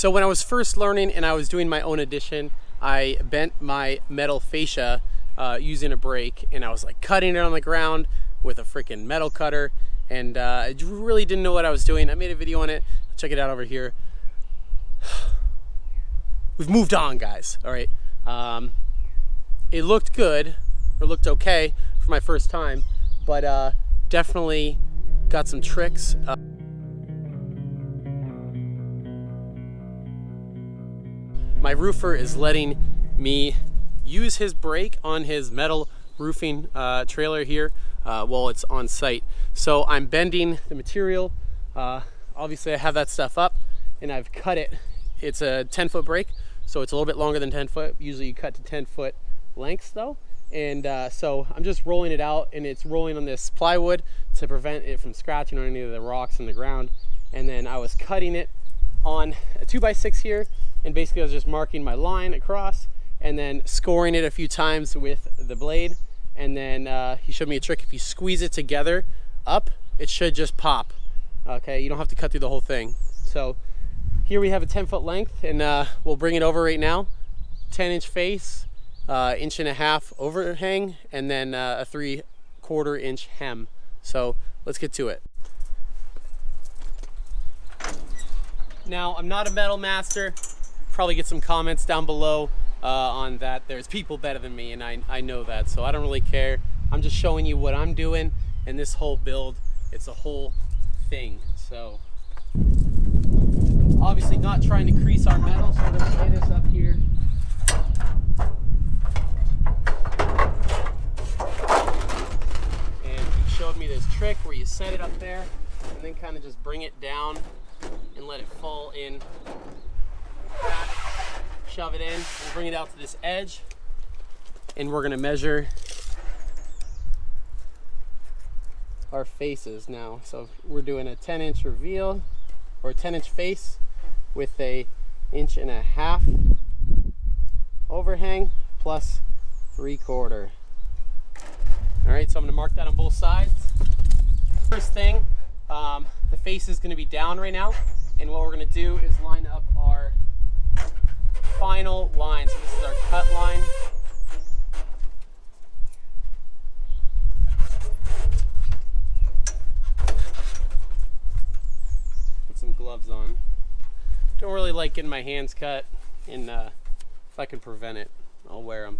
So when I was first learning and I was doing my own addition, I bent my metal fascia using a brake, and I was like cutting it on the ground with a freaking metal cutter, and I really didn't know what I was doing. I made a video on it. Check it out over here. We've moved on, guys. All right. It looked good, or looked okay for my first time, but definitely got some tricks. My roofer is letting me use his brake on his metal roofing trailer here while it's on site. So I'm bending the material. Obviously I have that stuff up and I've cut it. It's a 10-foot brake, so it's a little bit longer than 10 foot. Usually you cut to 10-foot lengths though. And so I'm just rolling it out, and it's rolling on this plywood to prevent it from scratching on any of the rocks in the ground. And then I was cutting it on a 2x6 here, and basically I was just marking my line across and then scoring it a few times with the blade. And then he showed me a trick. If you squeeze it together up, it should just pop. Okay, you don't have to cut through the whole thing. So here we have a 10-foot length, and we'll bring it over right now. 10-inch face, 1.5 inch overhang, and then a 3/4 inch hem. So let's get to it. Now, I'm not a metal master. Probably get some comments down below on that. There's people better than me, and I know that, so I don't really care. I'm just showing you what I'm doing, and this whole build, it's a whole thing. So obviously not trying to crease our metal, so we're going to lay this up here. And he showed me this trick where you set it up there and then kind of just bring it down and let it fall in. Shove it in and bring it out to this edge, and we're going to measure our faces now. So we're doing a 10-inch reveal, or a 10-inch face with a 1.5 inch overhang plus 3/4. All right, so I'm going to mark that on both sides. First thing, the face is going to be down right now, and what we're going to do is line up our final line. So this is our cut line. Put some gloves on. Don't really like getting my hands cut, and if I can prevent it, I'll wear them.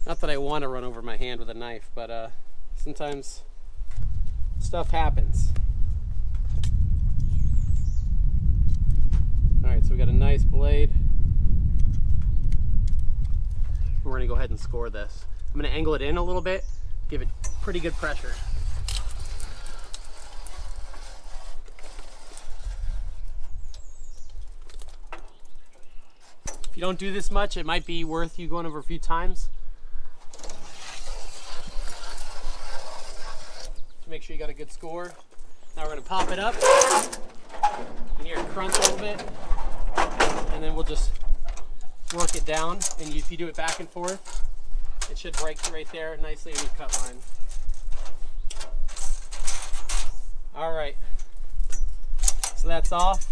Not that I want to run over my hand with a knife, but sometimes stuff happens. All right, so we got a nice blade. We're gonna go ahead and score this. I'm gonna angle it in a little bit, give it pretty good pressure. If you don't do this much, it might be worth you going over a few times to make sure you got a good score. Now we're gonna pop it up. You can hear it crunch a little bit, and then we'll just work it down. And if you do it back and forth, it should break right there nicely in your cut line. All right, so that's off.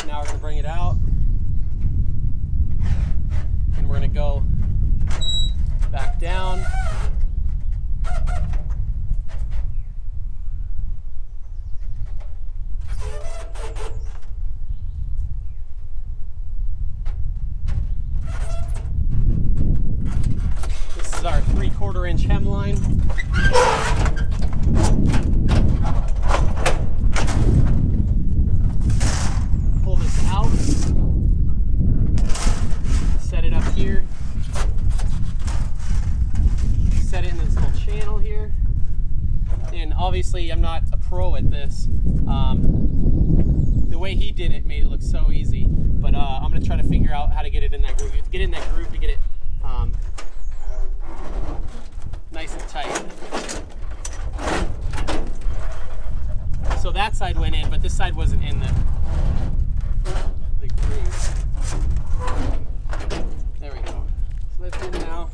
Now we're going to bring it out, and we're going to go back down. This is our 3/4 inch hemline. Pull this out, set it up here, set it in this little channel here. And obviously I'm not a pro at this. The way he did it made it look so easy, but I'm going to try to figure out how to get it in that groove. You have to get in that groove to get it nice and tight. So that side went in, but this side wasn't in the groove. There we go. So that's in now.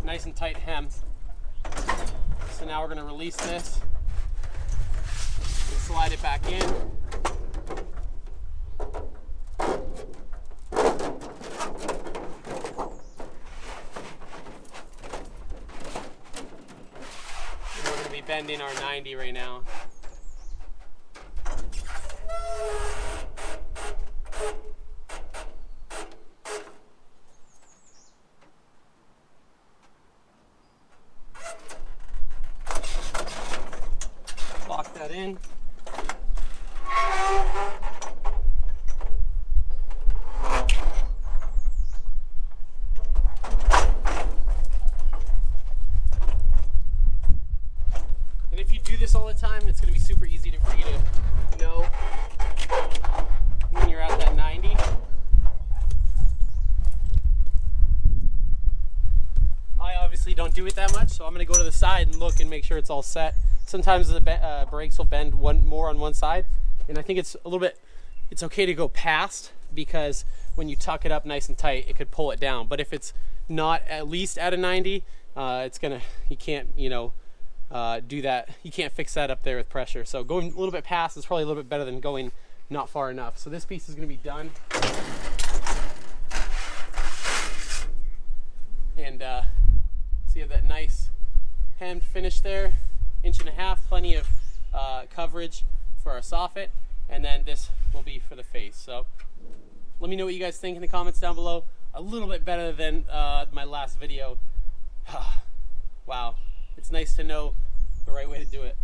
Nice and tight hem. So now we're going to release this. slide it back in. We're going to be bending our 90 right now. Lock that in. And if you do this all the time, it's going to be super easy for you to know when you're at that 90. I obviously don't do it that much, so I'm going to go to the side and look and make sure it's all set. Sometimes the brakes will bend more on one side, and I think it's a little bit, it's okay to go past, because when you tuck it up nice and tight, it could pull it down. But if it's not at least at a 90, it's gonna, you can't, you know, do that. You can't fix that up there with pressure. So going a little bit past is probably a little bit better than going not far enough. So this piece is gonna be done. And so you have that nice hemmed finish there. 1.5 inches, plenty of coverage for our soffit, and then this will be for the face. So let me know what you guys think in the comments down below. A little bit better than my last video. Wow, it's nice to know the right way to do it.